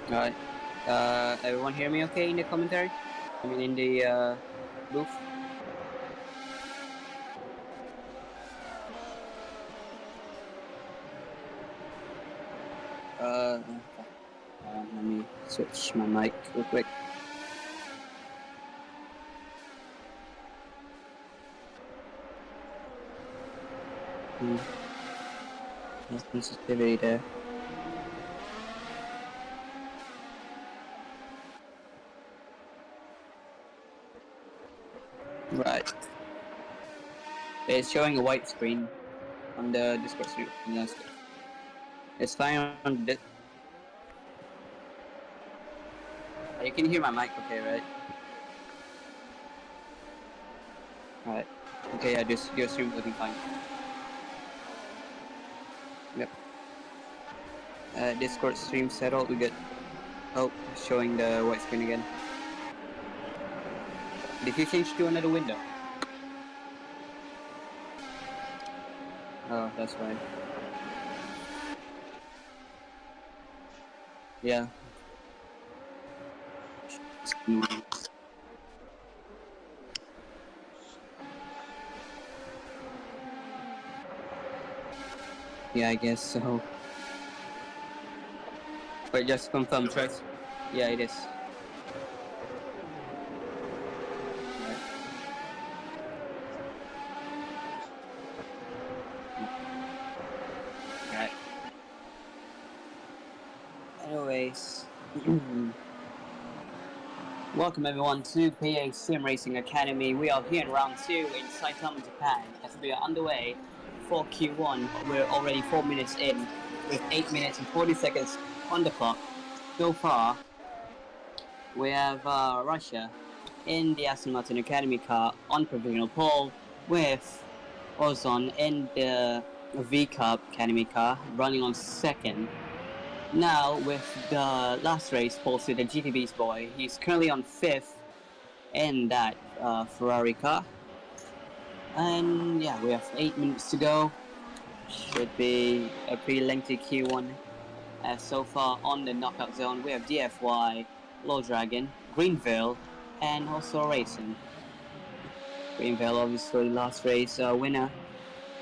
Alright. Everyone hear me okay in the commentary? I mean, in the booth? Okay. Let me switch my mic real quick. There's sensitivity there. Right. It's showing a white screen on the Discord stream. It's fine on this. You can hear my mic okay, right? Alright. Okay, yeah, your stream's looking fine. Yep. Discord stream settled, we good. Oh, showing the white screen again. Did you change to another window? Oh, that's right. Yeah. Yeah, I guess so. But just confirm, Trace. Yeah, it is. Alright. Anyways. Welcome everyone to PA Sim Racing Academy. We are here in round 2 in Saitama, Japan. As we are underway for Q1, we're already 4 minutes in with 8 minutes and 40 seconds on the clock. So far, we have Russia in the Aston Martin Academy car on provisional pole with Ozon in the V Cup Academy car running on second. Now with the last race posted the GTB's boy, he's currently on 5th in that Ferrari car. And yeah, we have 8 minutes to go. Should be a pretty lengthy Q1. So far on the knockout zone, we have DFY, Low Dragon, Greenville, and also Racing. Greenville obviously last race winner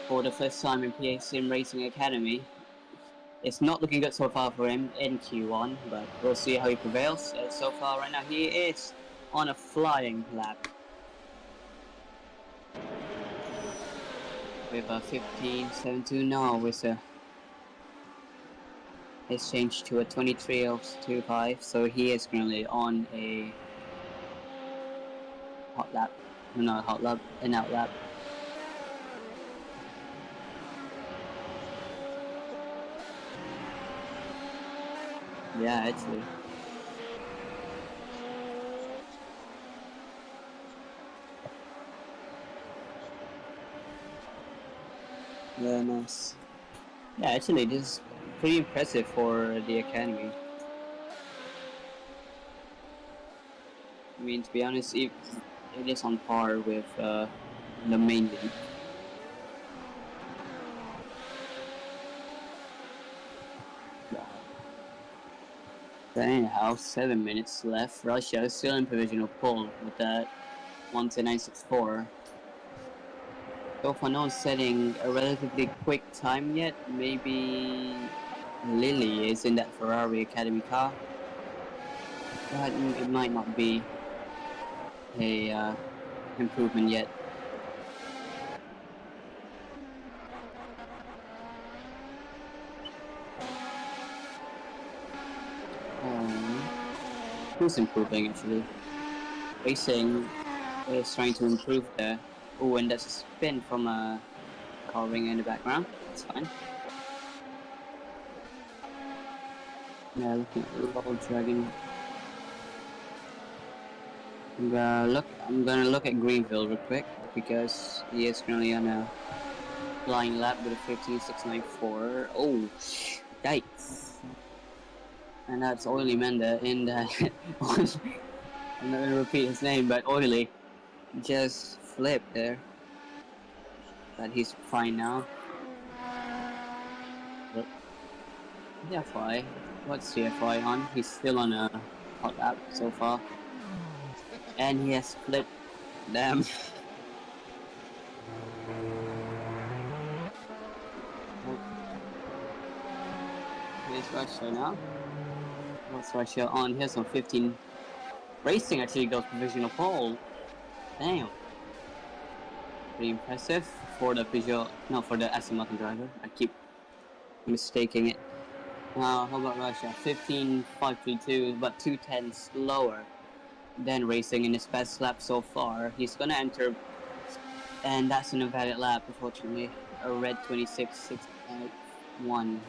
for the first time in PA Sim Racing Academy. It's not looking good so far for him in Q1, but we'll see how he prevails. So far right now he is on a flying lap. With a 15.72 now with a it's changed to a 23.25, so he is currently on a hot lap. No, hot lap, an out lap. Yeah, actually. Yeah, nice. Yeah, actually, this is pretty impressive for the academy. I mean, to be honest, it is on par with the main league. But anyhow, 7 minutes left. Russia is still in provisional pole with that 1:10.964. So for now, setting a relatively quick time yet. Maybe Lily is in that Ferrari Academy car, but it might not be a improvement yet. Who's improving actually? Racing is trying to improve there. Oh, and that's a spin from a car ring in the background. That's fine. Yeah, looking at the Low Dragon. I'm gonna look at Greenville real quick because he is currently on a flying lap with a 15.694. Oh, yikes! And that's Oily Menda in that. I'm not gonna repeat his name, but Oily just flipped there. But he's fine now. But yeah, fine. What's CFI on? He's still on a hot lap so far. And he has flipped them. Here's Russia now. What's Russia on? Here's on 15. Racing actually goes provisional pole. Damn. Pretty impressive for the Peugeot, no, for the Aston Martin driver. I keep mistaking it. Now, how about Russia? 15.532, but 2/10 slower than racing in his best lap so far. He's gonna enter, and that's an invalid lap, unfortunately. A red 26.651.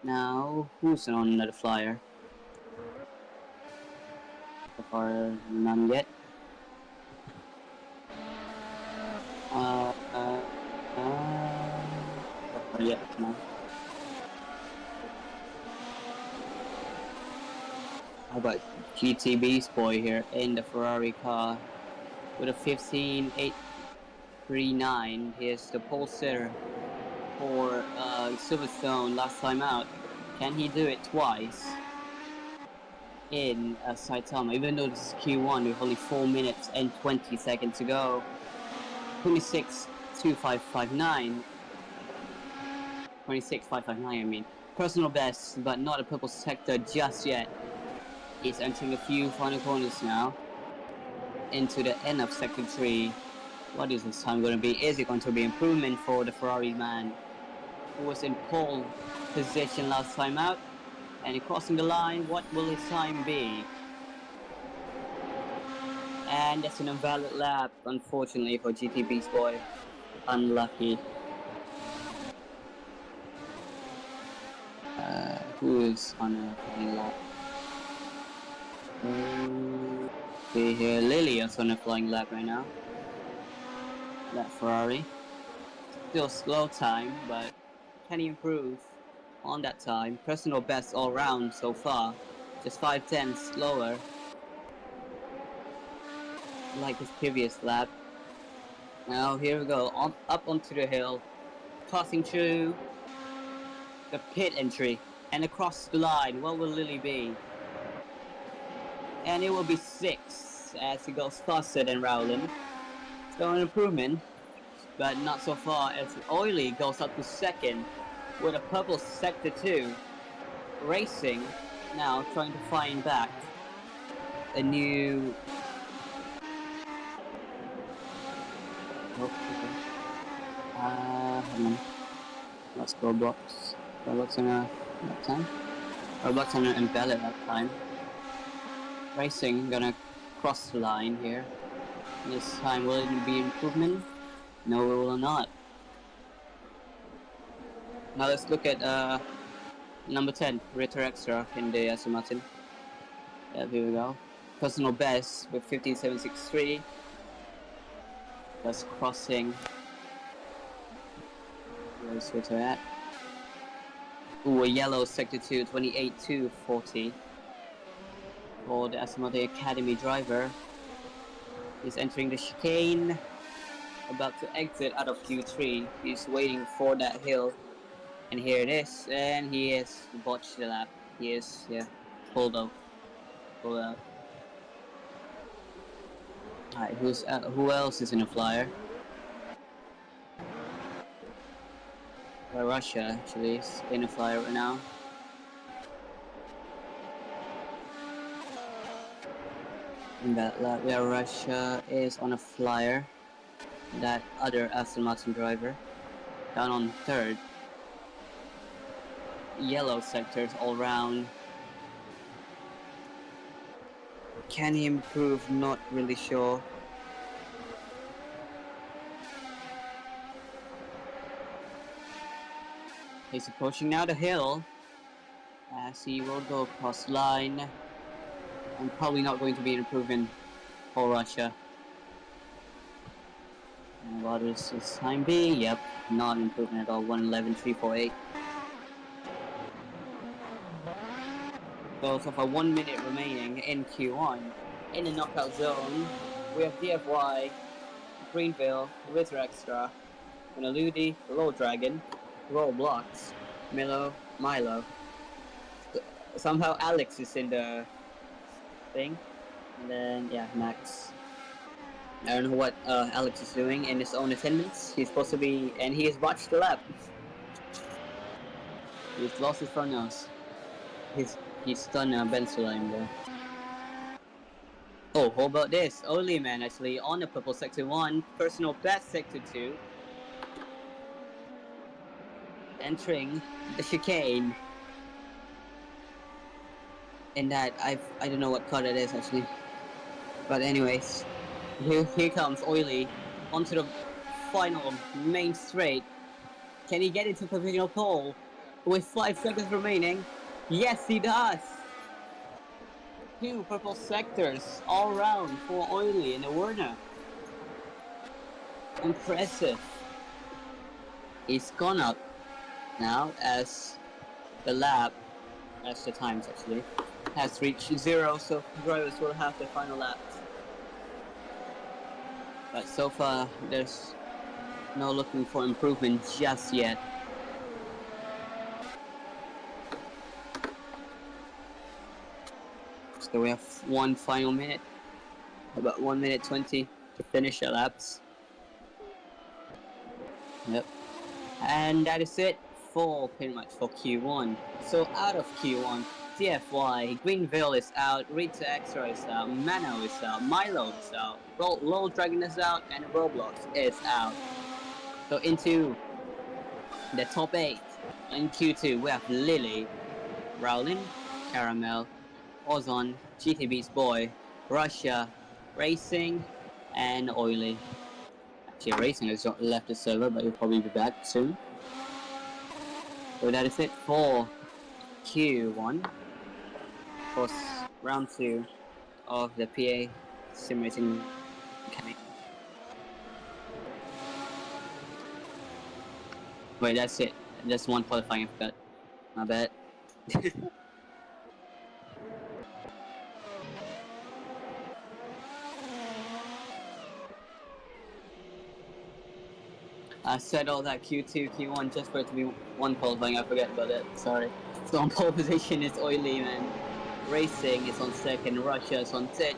Now, who's on another flyer? So far, none yet. Yeah, no. How about GTB's boy here in the Ferrari car with a 15.839. Here's the pole sitter for Silverstone last time out. Can he do it twice in Saitama? Even though this is Q1 with only 4 minutes and 20 seconds to go. 26.2559. 26.559, I mean. Personal best, but not a purple sector just yet. He's entering a few final corners now into the end of sector 3. What is his time going to be? Is it going to be improvement for the Ferrari man who was in pole position last time out? And crossing the line, what will his time be? And that's an invalid lap, unfortunately, for GTB's boy. Unlucky. Who is on a flying lap? See here, Lilia's on a flying lap right now. That Ferrari. Still slow time, but can he improve on that time? Personal best all round so far. Just 5/10 slower. Like his previous lap. Now here we go, up onto the hill. Passing through the pit entry and across the line. What will Lily be? And it will be 6 as he goes faster than Rowland. So an improvement, but not so far as Oily goes up to 2nd with a purple sector 2. Racing now trying to find back a new... Hang on. Let's go Roblox. Roblox on a lap time. Roblox on an invalid lap time. Racing gonna cross the line here. This time will it be improvement? No, it will not. Now let's look at number 10, Ritter Extra in the Aston Martin. Yeah, here we go. Personal best with 15.763. That's crossing. Where's Ritter at? Ooh, a yellow sector 2, 28.240. For the SimAcademy driver. He's entering the chicane, about to exit out of Q3. He's waiting for that hill, and here it is, and he has botched the lap. He is, yeah, pulled out. Alright, who else is in the flyer? Russia actually is in the flyer right now. In that lap where Russia is on a flyer. That other Aston Martin driver down on 3rd. Yellow sectors all round. Can he improve? Not really sure. He's approaching now the hill as he will go across line. And probably not going to be an improvement for Russia. And what is his time be? Yep, not an improvement at all. 1:11.348. So for 1 minute remaining in Q1, in the knockout zone, we have DFY, Greenville, Ritter Extra, Ludi, Low Dragon, Roblox, Milo. Somehow Alex is in the thing, and then yeah, Max. I don't know what Alex is doing in his own attendance. He's supposed to be, and he has watched the lap. He's lost his front nose. He's done Ben Sulaim though. Oh, how about this? Oli man actually on the purple sector 1, personal best sector 2. Entering the chicane. And that I don't know what car it is actually. But anyways, here comes Oily onto the final main straight. Can he get into provisional pole with 5 seconds remaining? Yes, he does. 2 purple sectors all round for Oily in the Werner. Impressive. He's gone up now as the lap, as the times actually, has reached 0, so drivers will have the final laps. But so far, there's no looking for improvement just yet. So we have one final minute, about 1 minute 20 to finish the laps. Yep. And that is it for pretty much for Q1. So out of Q1, TFY, Greenville is out, Rita Extra is out, Mano is out, Milo is out, Lol Dragon is out, and Roblox is out. So into the top 8 in Q2 we have Lily, Rowlin, Caramel, Ozon, GTB's Boy, Russia, Racing, and Oily. Actually, Racing has left the server, but he'll probably be back soon. So that is it for Q1, for round 2 of the PA Sim Racing Academy. Wait, that's it. Just one qualifying, I forgot. My bad. I said all that Q2, Q1 just for it to be one qualifying, I forget about it, sorry. So on pole position is Oily Man, Racing is on 2nd, Russia is on 3rd,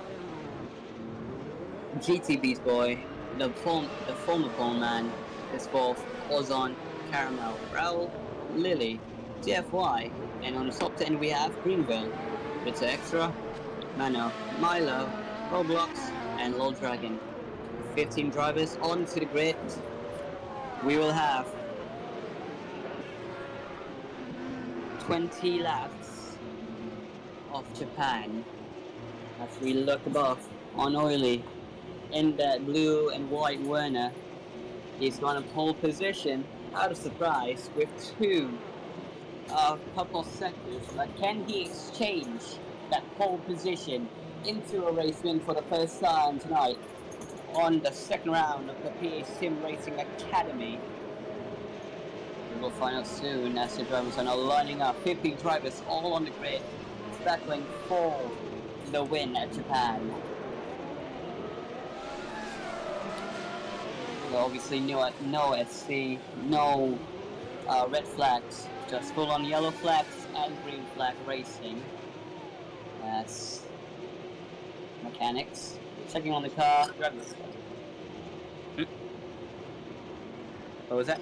GTB's Boy, the former pole man is 4th, Ozon, Caramel, Raul, Lily, TFY, and on the top 10 we have Greenville, Rita Extra, Mano, Milo, Roblox, and Lol Dragon. 15 drivers onto the grid. We will have 20 laps of Japan as we look above on Oily in that blue and white Werner. He's got a pole position out of surprise with 2 purple sectors, but can he exchange that pole position into a race win for the first time tonight on the 2nd round of the PA Sim Racing Academy? We will find out soon as the drivers are now lining up. 50 drivers all on the grid, battling for the win at Japan. So obviously no SC, no red flags, just full on yellow flags and green flag racing. That's mechanics. Checking on the car, drivers. What was that?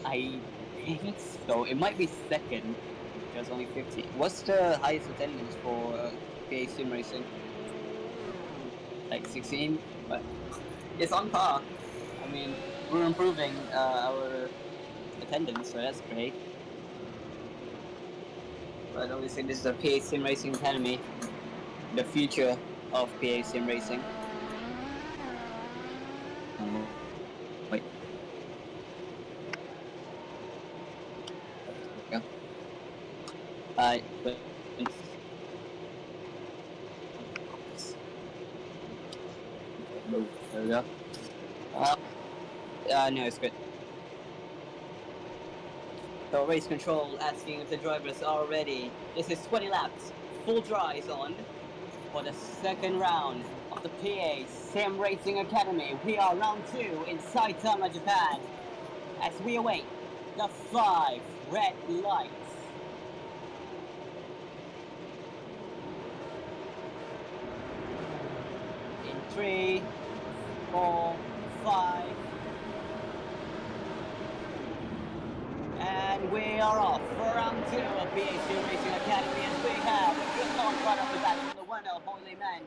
I think so. It might be 2nd. There's only 50. What's the highest attendance for PA Sim Racing? Like 16? But it's on par. I mean, we're improving our attendance, so that's great. But obviously this is a PA Sim Racing Academy. The future of PA Sim Racing. Wait. There we go. There we go. No, it's good. So race control asking if the drivers are ready. This is 20 laps. Full dry is on for the 2nd round of the PA Sim Racing Academy. We are round 2 in Saitama, Japan, as we await the 5 red lights. In 3, 4, 5, and we are off for round 2 of PA Sim Racing Academy, as we have a good launch right off the bat from the winner of Holy Man,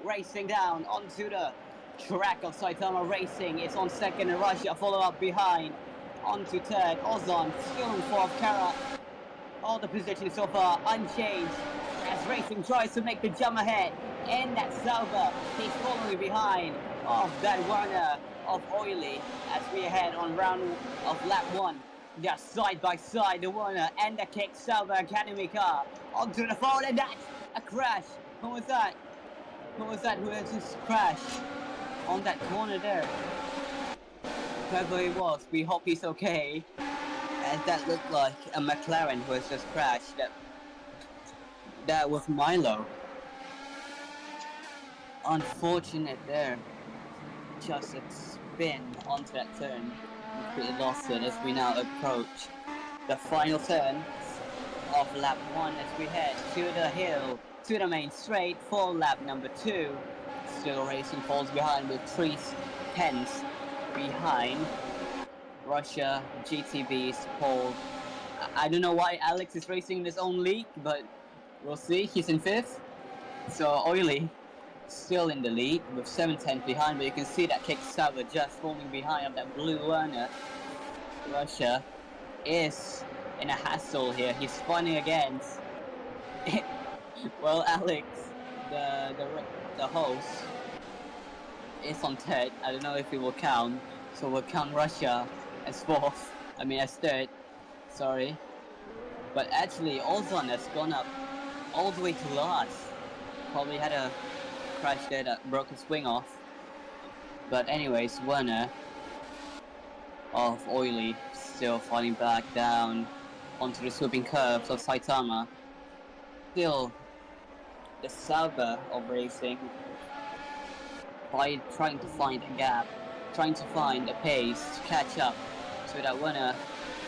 racing down onto the track of Saitama Racing. It's on second in Russia, follow up behind. Onto third, Ozon, still in fourth, Kara. All the positions so far unchanged as Racing tries to make the jump ahead. And that Sauber, he's following behind of that Warner of Oily as we head on round of lap 1. They're side by side, the Warner and the Kick Sauber Academy car onto the forward, and that's a crash. Who was that? Who was that who has just crashed on that corner there? Whoever it was, we hope he's okay. As that looked like a McLaren who has just crashed. That was Milo. Unfortunate there. Just a spin onto that turn. Completely lost it as we now approach the final turn of lap 1 as we head to the hill, to the main straight for lap number 2. Still Racing falls behind with 3 tenths behind. Russia GTB's pole. I don't know why Alex is racing in his own league, but we'll see. He's in 5th. So Oily still in the lead with 7 tenths behind, but you can see that Kick Sauber just falling behind of that blue Werner. Russia is in a hassle here. He's spawning against well, Alex, the host, is on 3rd. I don't know if it will count, so we'll count Russia as 4th. I mean as 3rd. Sorry. But actually, Ozon has gone up all the way to last. Probably had a crash there that broke his wing off. But anyways, Werner of Oily still falling back down onto the swooping curves of Saitama. Still the Sauber of Racing by trying to find a gap, trying to find a pace to catch up to that Werner,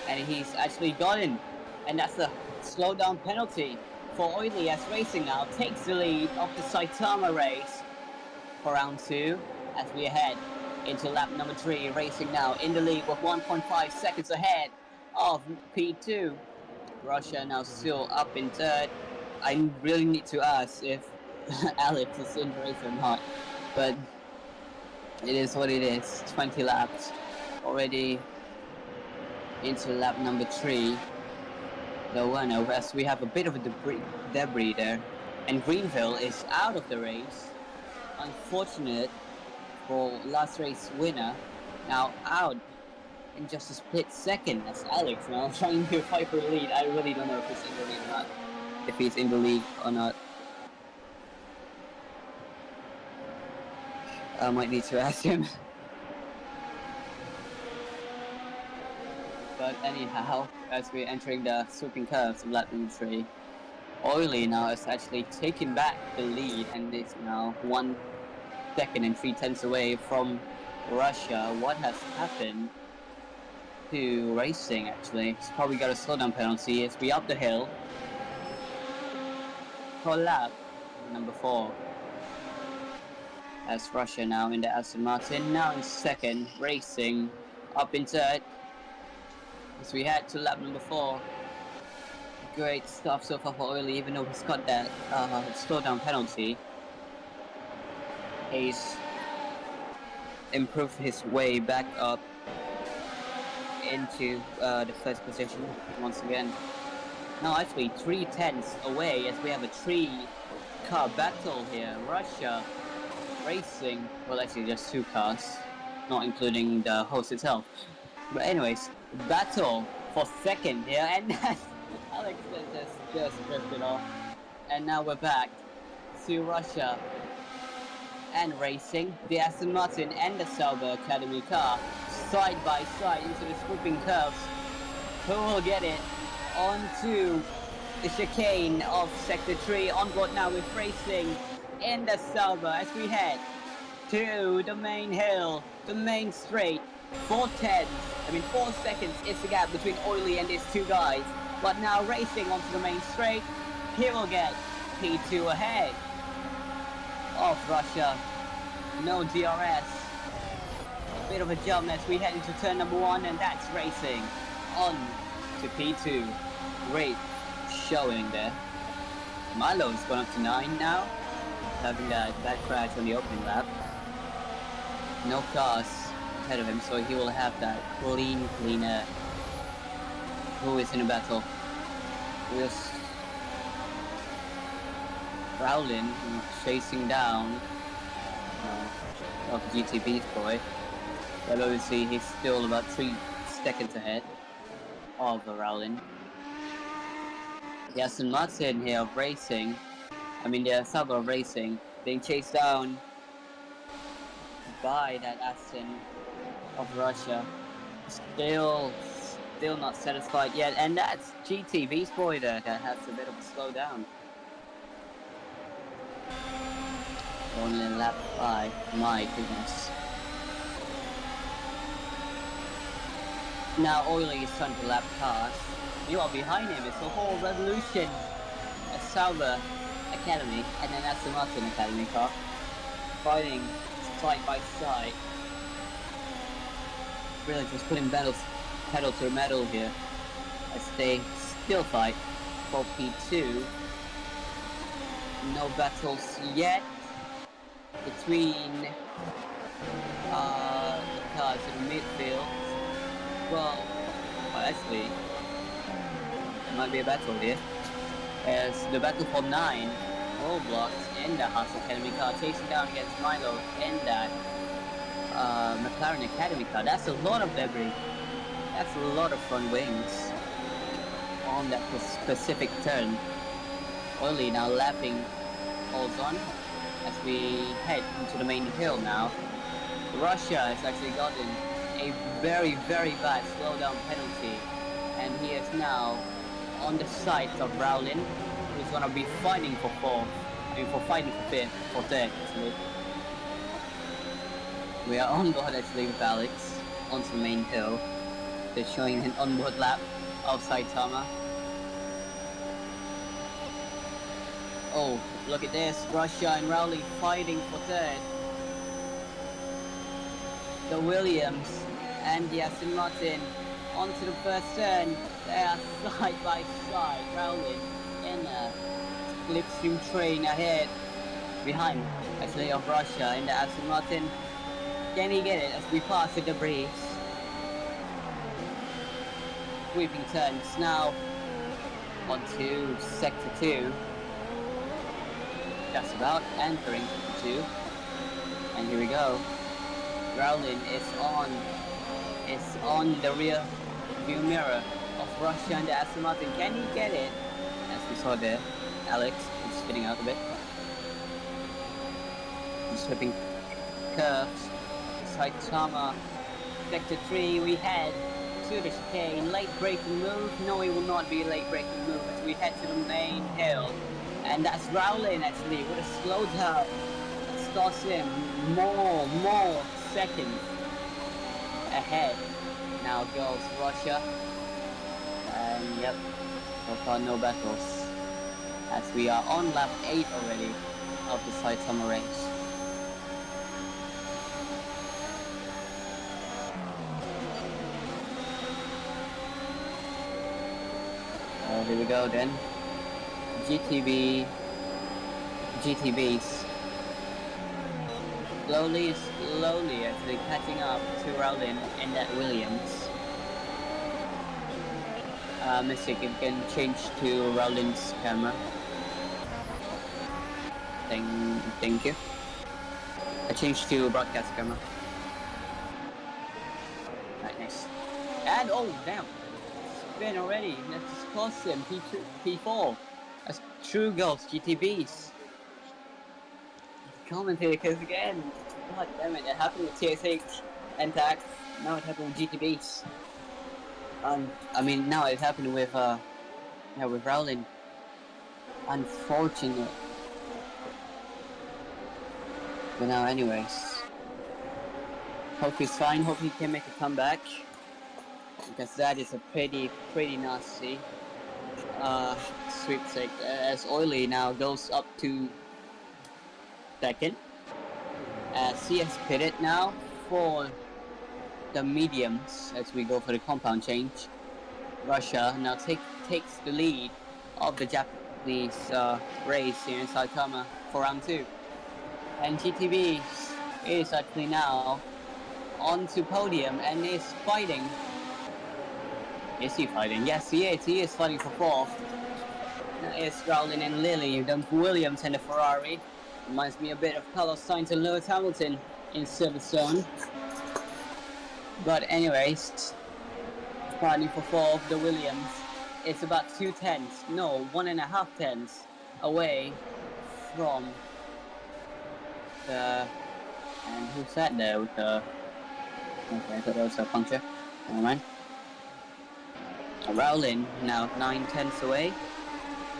and he's actually gotten, and that's a slowdown penalty for Oily as Racing now takes the lead of the Saitama race for round 2 as we head into lap number 3. Racing now in the lead with 1.5 seconds ahead of P2. Russia now still up in 3rd. I really need to ask if Alex is in the race or not, but it is what it is. 20 laps already into lap number 3. The winner, as we have a bit of a debris there, and Greenville is out of the race. Unfortunate for last race winner, now out in just a split second as Alex now trying to fight for the lead. I really don't know if he's in the lead or not. If he's in the league or not. I might need to ask him. But anyhow, as we're entering the swooping curves of lap number 3, Oily now is actually taking back the lead and is now 1 second and 3 tenths away from Russia. What has happened to Racing actually? It's probably got a slowdown penalty as we up the hill for lap number 4. As Russia now in the Aston Martin, now in 2nd, Racing up in 3rd. As we head to lap number 4. Great stuff so far for Oily, even though he's got that slowdown penalty. He's improved his way back up into the 1st position once again. Now actually 3 tenths away as we have a 3-car battle here. Russia Racing, well actually just 2 cars, not including the host itself. But anyways, battle for 2nd here, and Alex just drifted off. And now we're back to Russia and Racing, the Aston Martin and the Sauber Academy car side by side into the swooping curves. Who will get it onto the chicane of Sector 3? On board now with Racing in the silver as we head to the main hill, the main straight. 4 seconds is the gap between Oily and these two guys. But now racing onto the main straight, he will get P2 ahead of Russia. No DRS. A bit of a jump as we head into turn number 1, and that's racing on to P2. Great showing there. Milo's gone up to 9 now, having that bad crash on the opening lap. No cars ahead of him, so he will have that clean air. Who is in a battle? With Rowlin chasing down of GTB's boy. But obviously he's still about 3 seconds ahead of Rowlin. Aston Martin here of racing. I mean, the Sauber of racing, being chased down by that Aston of Russia. Still not satisfied yet, and that's GTB's boy there that has a bit of a slowdown. Only lap 5, my goodness. Now Oily is trying to lap cars. Meanwhile behind him is the whole Revolution, a Sauber Academy, and then Aston Martin Academy car, fighting side by side. Really just putting pedal to the metal here, as they still fight for P2. No battles yet between the cars in the midfield. Well, actually, there might be a battle here, as the battle for 9 roadblocks in the Haas Academy car, chasing down against Milo in that McLaren Academy car. That's a lot of debris. That's a lot of front wings on that specific turn. Oily now lapping Olson as we head into the main hill now. Russia has actually gotten a very bad slowdown penalty, and he is now on the side of Rowlin, who's gonna be fighting for 4th. I mean, for third actually. We are on board actually with Alex onto the main hill. They're showing an onboard lap of Saitama. Oh, look at this, Russia and Rowley fighting for 3rd. The Williams and the Aston Martin onto the first turn. They are side by side. Rowley in a slipstream train ahead, behind actually of Russia in the Aston Martin. Can he get it as we pass the debris? Sweeping turns now onto sector 2. Just about entering 2. And here we go. Rowlin is on the rear view mirror of Russia and the Aston Martin. Can he get it? As we saw there, Alex is spinning out a bit. He's flipping curves. Saitama, sector 3, we head to the chicane. Late braking move? No, it will not be a late braking move as we head to the main hill. And that's Rowlin actually with a slowdown. That starts him more seconds ahead. Now goes Russia. And yep, so far no battles, as we are on lap 8 already of the Saitama race. Here we go then. GTBs slowly actually catching up to Rowlin and that Williams. Mystic, you can change to Rowlin's camera. Thank you. I changed to broadcast camera. Right, nice. And oh damn! Spin already. Let's just cost him P4. That's true goals, GTBs. Commentators again. God damn it, it happened with TSH and Tax. Now it happened with GTBs. I mean, now it happened with with Rowlin. Unfortunate. But now, anyways, hope he's fine. Hope he can make a comeback, because that is a pretty nasty sweepstake. As Oily now goes up to second, as he has pitted now for the mediums as we go for the compound change. Russia now takes the lead of the Japanese race here in Saitama for round 2. And GTB is actually now onto podium and is fighting. Is he fighting? Yes, he is. He is fighting for 4th. It's Rowland and Lilly, the Williams and the Ferrari. Reminds me a bit of Carlos Sainz and Lewis Hamilton in Silverstone. But anyways, fighting for 4th, the Williams. It's about 2 tenths, no, 1.5 tenths away from the... And who's that there with the... Okay, I thought that was a puncture. Never mind. Rowland now 9 tenths away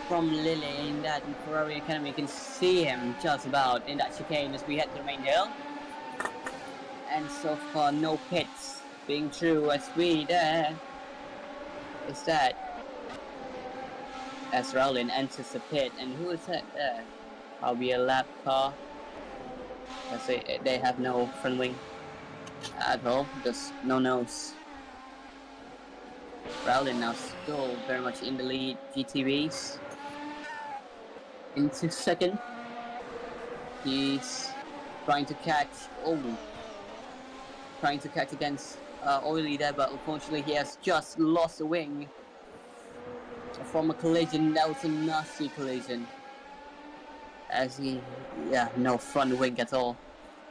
from Lilly in that Ferrari Academy. You can see him just about in that chicane as we head to the main hill. And so far, no pits being true as we there. Is that as Rowland enters the pit, and who is that there? Probably a lap car. As they have no front wing at all, just no nose. Rowland now still very much in the lead. GTBs into second. He's trying to catch. Trying to catch against Oily there, but unfortunately he has just lost a wing from a collision. That was a nasty collision. As no front wing at all.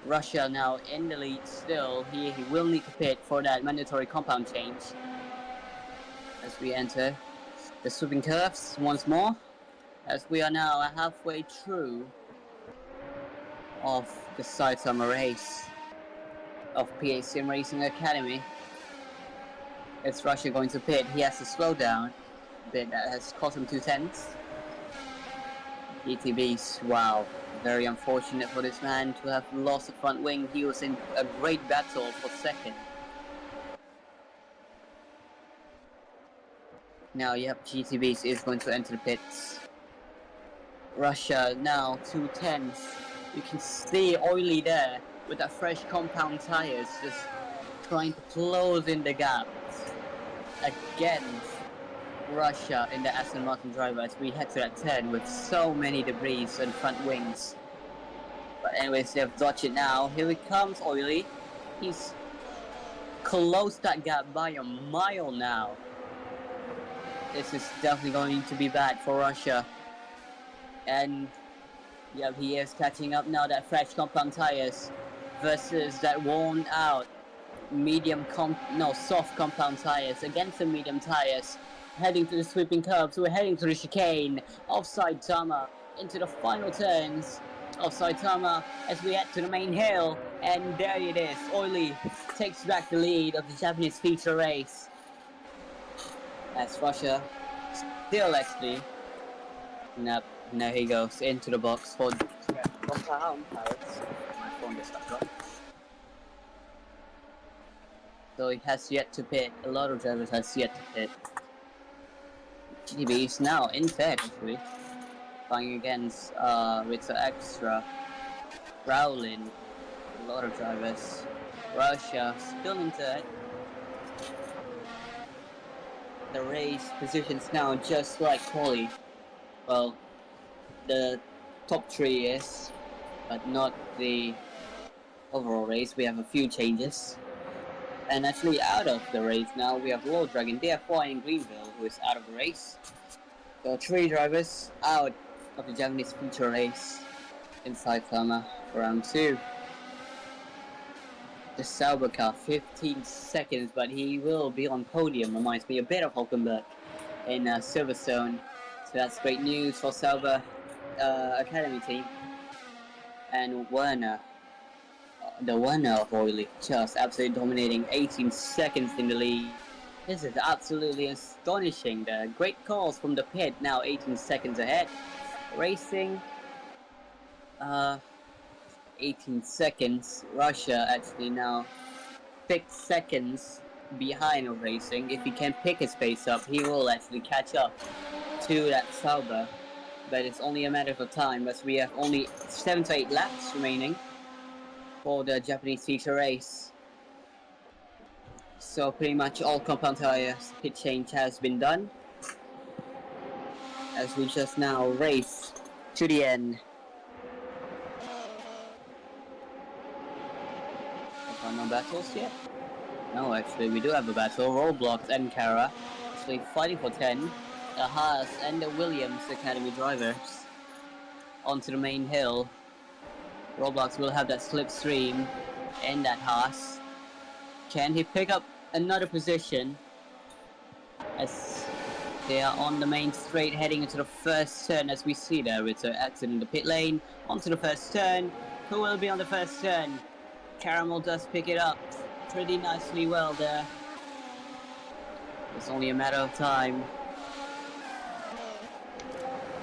Russia now in the lead still. He will need to pit for that mandatory compound change. As we enter the sweeping curves once more, as we are now halfway through of the Saitama race of PA Sim Racing Academy. It's Russia going to pit. He has to slow down a bit. That has cost him 2 tenths. ETBs, wow, very unfortunate for this man to have lost the front wing. He was in a great battle for second. Now, yep, GTBs is going to enter the pits. Russia now 2 tenths. You can see Oily there with that fresh compound tires, just trying to close in the gap against Russia in the Aston Martin driver as we head to that turn with so many debris and front wings. But anyways, they've dodged it now. Here he comes, Oily. He's closed that gap by a mile now. This is definitely going to be bad for Russia. And yeah, he is catching up now. That fresh compound tires versus that worn out soft compound tires against the medium tires. Heading to the sweeping curves, we're heading to the chicane of Saitama, into the final turns of Saitama as we head to the main hill. And there it is, Oily takes back the lead of the Japanese feature race. As Russia still actually, nope, now he goes into the box for compound tires. My phone just got dropped. So he has yet to pit. A lot of drivers has yet to pit. GTB is now in third actually, fighting against with the extra Rowland. A lot of drivers. Russia still in third. The race positions now just like quali. Well, the top 3 is, but not the overall race. We have a few changes. And actually out of the race now we have Low Dragon, DF4 in Greenville, who is out of the race. So 3 drivers out of the Japanese feature race in Saitama for round 2. The Sauber car, 15 seconds, but he will be on podium. Reminds me a bit of Hulkenberg in Silverstone. So that's great news for Sauber Academy team. And Werner, the winner of Oily, just absolutely dominating, 18 seconds in the lead. This is absolutely astonishing. The great calls from the pit, now 18 seconds ahead. Racing 18 seconds. Russia actually now 6 seconds behind of racing. If he can pick his pace up, he will actually catch up to that Sauber. But it's only a matter of time, as we have only 7 to 8 laps remaining for the Japanese feature race. So pretty much all compound tires pit change has been done, as we just now race to the end. No battles yet? No, actually we do have a battle. Roblox and Kara actually fighting for 10. The Haas and the Williams Academy drivers onto the main hill. Roblox will have that slipstream and that Haas. Can he pick up another position as they are on the main straight heading into the first turn? As we see there, it's an accident in the pit lane. Onto the first turn. Who will be on the first turn? Caramel does pick it up pretty nicely well there. It's only a matter of time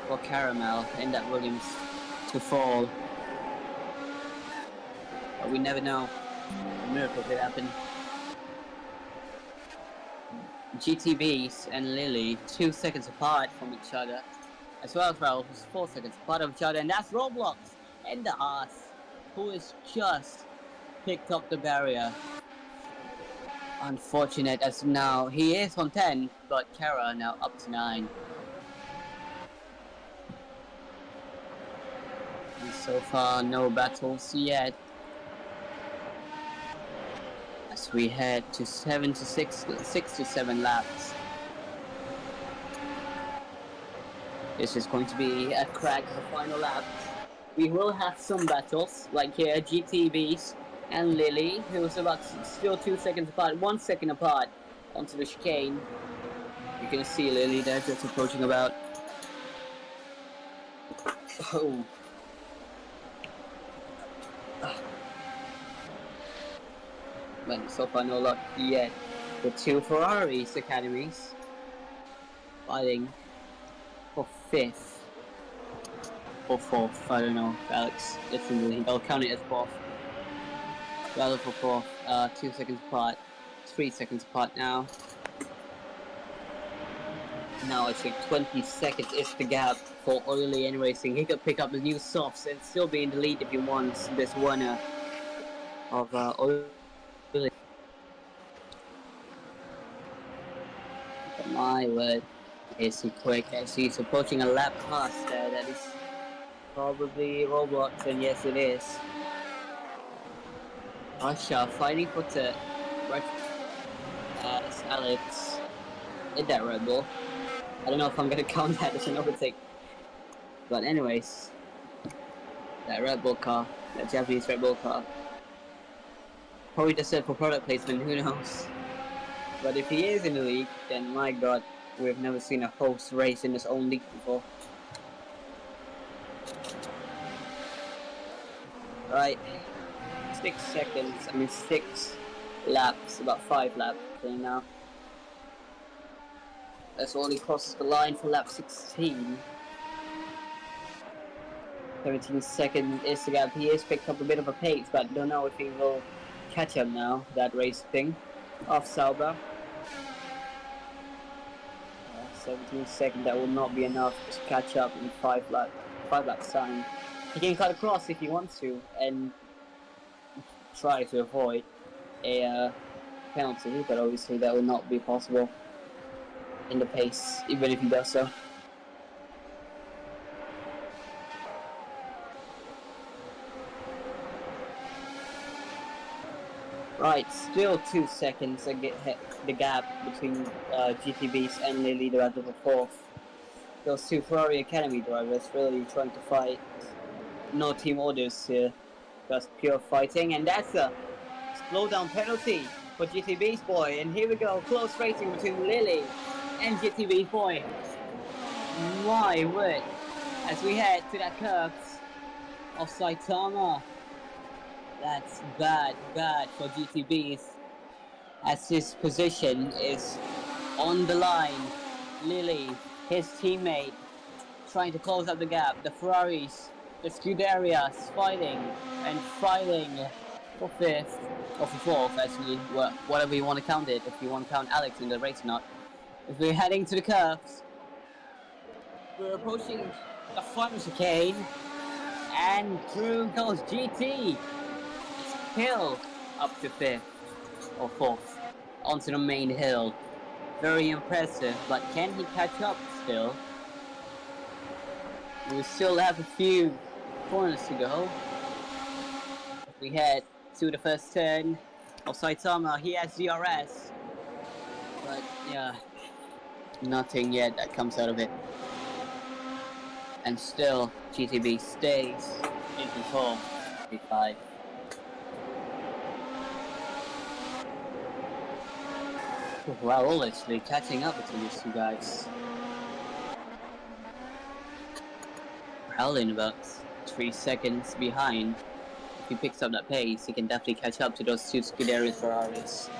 for Caramel and that Williams to fall. But we never know. A miracle could happen. GTBs and Lily 2 seconds apart from each other, as well as Ralph is 4 seconds apart of each other, and that's Roblox and the Haas, who is just picked up the barrier. Unfortunate, as now he is on 10, but Kara now up to 9. And so far no battles yet, as we head to 6 to 7 laps. This is going to be a crack of the final lap. We will have some battles, like here, GTBs and Lily, who's about still 2 seconds apart, 1 second apart onto the chicane. You can see Lily there just approaching about. Oh. But so far no luck yet. The 2 Ferraris academies fighting for 5th or 4th, I don't know, Alex. Definitely, I'll count it as 4th. Rather for 4th, 2 seconds apart, 3 seconds apart now. Now I think 20 seconds is the gap for Oily and Racing. He could pick up the new softs and still be in the lead if he wants this winner of Oily. But my word, is he quick as he's approaching a lap past there. That is probably Roblox, and yes it is. Russia fighting for third. As Alex in that Red Bull. I don't know if I'm gonna count that as an overtake. But anyways, that Red Bull car, that Japanese Red Bull car, probably just set for product placement, who knows. But if he is in the league, then my god, we've never seen a host race in his own league before. Right, 6 seconds, 6 laps, about 5 laps now. That's only crosses the line for lap 16. 17 seconds is the gap. He has picked up a bit of a pace, but don't know if he will catch up now, that race thing, off Sauber. 17 seconds, that will not be enough to catch up in 5 laps time. He can cut across if he wants to, and try to avoid a penalty, but obviously that will not be possible in the pace, even if he does so. Right, still 2 seconds to get the gap between GTBs and Lily, the battle for 4th. Those 2 Ferrari Academy drivers really trying to fight. No team orders here, just pure fighting, and that's a slowdown penalty for GTB's boy. And here we go, close racing between Lily and GTB's boy. My word, as we head to that curve of Saitama. That's bad for GTBs, as his position is on the line. Lily, his teammate, trying to close up the gap. The Ferraris The Scuderias fighting and fighting for 5th, or for 4th actually, whatever you want to count it, if you want to count Alex in the race or not. If we're heading to the curves, we're approaching the final chicane, and through goes GT. Hill up to 5th or 4th onto the main hill. Very impressive, but can he catch up still? We still have a few corners to go. We head to the first turn of Saitama. He has DRS, but yeah, nothing yet that comes out of it. And still, GTB stays in control. 35. Raul actually catching up between these two guys. Raul in about 3 seconds behind. If he picks up that pace, he can definitely catch up to those two Scuderia Ferraris.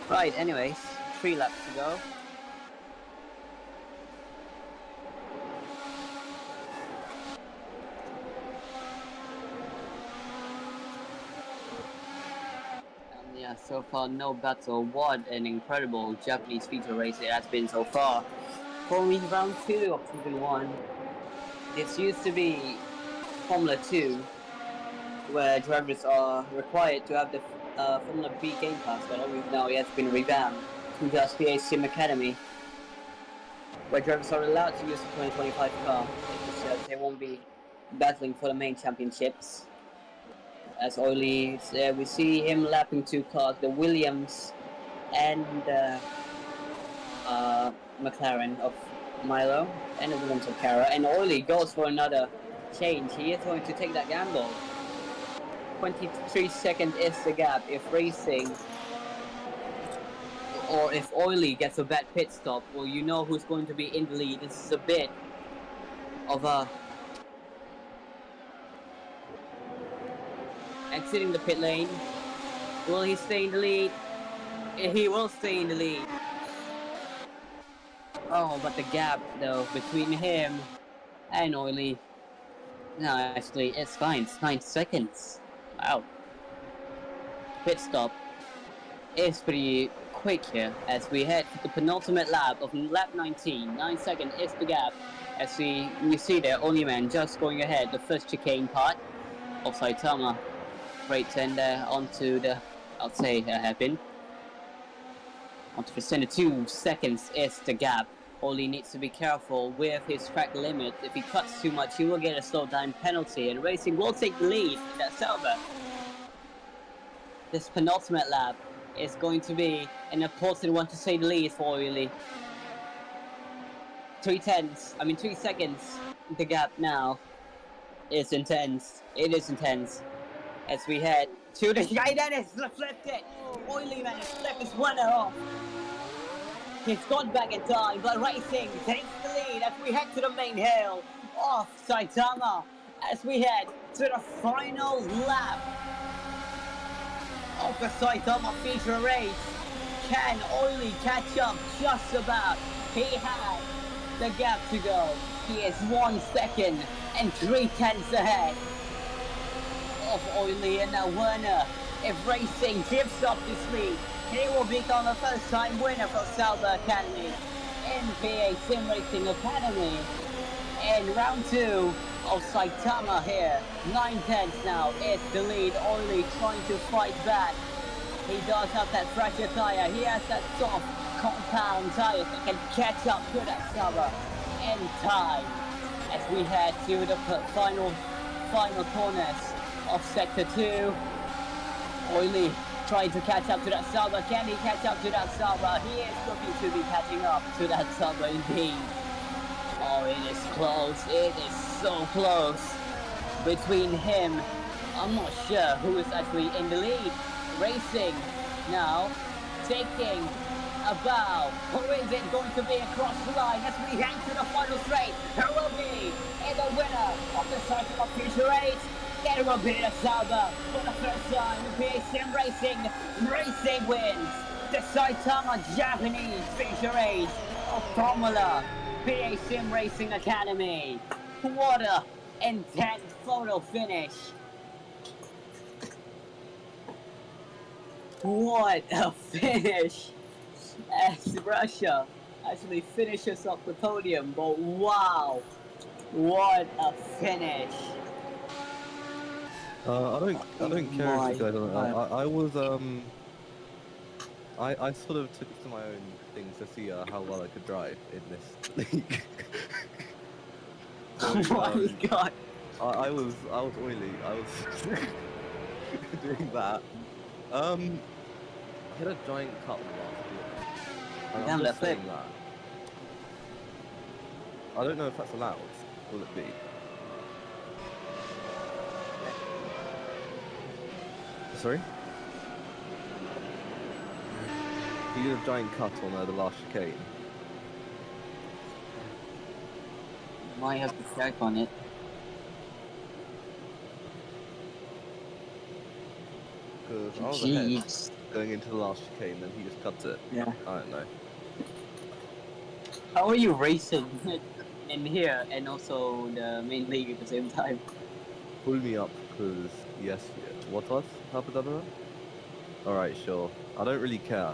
Right, anyways, 3 laps to go. Yeah, so far no battle. What an incredible Japanese feature race it has been so far. For me, round 2 of Season 1, this used to be Formula 2, where drivers are required to have the Formula B Game Pass, but obviously now it has been revamped to just be a SimAcademy, where drivers are allowed to use the 2025 car. It's just they won't be battling for the main championships. As Oily, we see him lapping 2 cars, the Williams and McLaren of Milo, and the Williams of Cara. And Oily goes for another change. He is going to take that gamble. 23 seconds is the gap. If racing, or if Oily gets a bad pit stop, well, you know who's going to be in the lead. This is a bit of a exiting the pit lane. Will he stay in the lead? He will stay in the lead. Oh, but the gap though between him and Oily, no, actually it's fine. It's 9 seconds. Wow. Pit stop is pretty quick here as we head to the penultimate lap of lap 19. 9 seconds is the gap as we see there Only Man just going ahead the first chicane part of Saitama. Great turn there onto the, I'll say, hairpin. Onto the center. 2 seconds is the gap. Oli needs to be careful with his track limit. If he cuts too much, he will get a slow down penalty, and Racing will take the lead in that silver. This penultimate lap is going to be an important one to say the least for Oli. 3 seconds. The gap now is intense. It is intense. As we head to the guy that is flipped it. Oily Man has flipped his winner off. He's gone back in time, but Racing takes the lead as we head to the main hill of Saitama. As we head to the final lap of the Saitama feature race. Can Oily catch up just about? He has the gap to go. He is 1 second and 3/10 ahead of Oily and Werner. If Racing gives up this lead, he will become a first-time winner for SimAcademy in PA Sim Racing Academy. In round 2 of Saitama here, 9/10 now is the lead. Oily trying to fight back. He does have that fractured tire. He has that soft compound tire that can catch up to that Saba in time. As we head to the final corners of Sector 2. Oily trying to catch up to that Saba. Can he catch up to that Saba? He is looking to be catching up to that Saba indeed. Oh, it is close. It is so close between him. I'm not sure who is actually in the lead. Racing now taking a bow. Who is it going to be across the line as we head to the final straight? Who will be the winner of the Saitama Future Race? It will be the Saba for the first time in PA Sim Racing. Racing wins the Saitama Japanese Feature Race of Formula PA Sim Racing Academy. What a intense photo finish! What a finish! As Russia actually finishes off the podium, but wow! What a finish! I don't care if you guys don't. I was I sort of took it to my own things to see how well I could drive in this league. So, Oh my god! I was oily. I was doing that. I hit a giant cut on the last corner. And Damn, I'm that just flip. saying that. I don't know if that's allowed. Will it be? Sorry? He did a giant cut on the last chicane. Might have to check on it. Because I was ahead Jeez. going into the last chicane, then he just cut it. Yeah. I don't know. How are you racing in here and also the main league at the same time? Pull me up, because yes, what was? Alright, sure. I don't really care.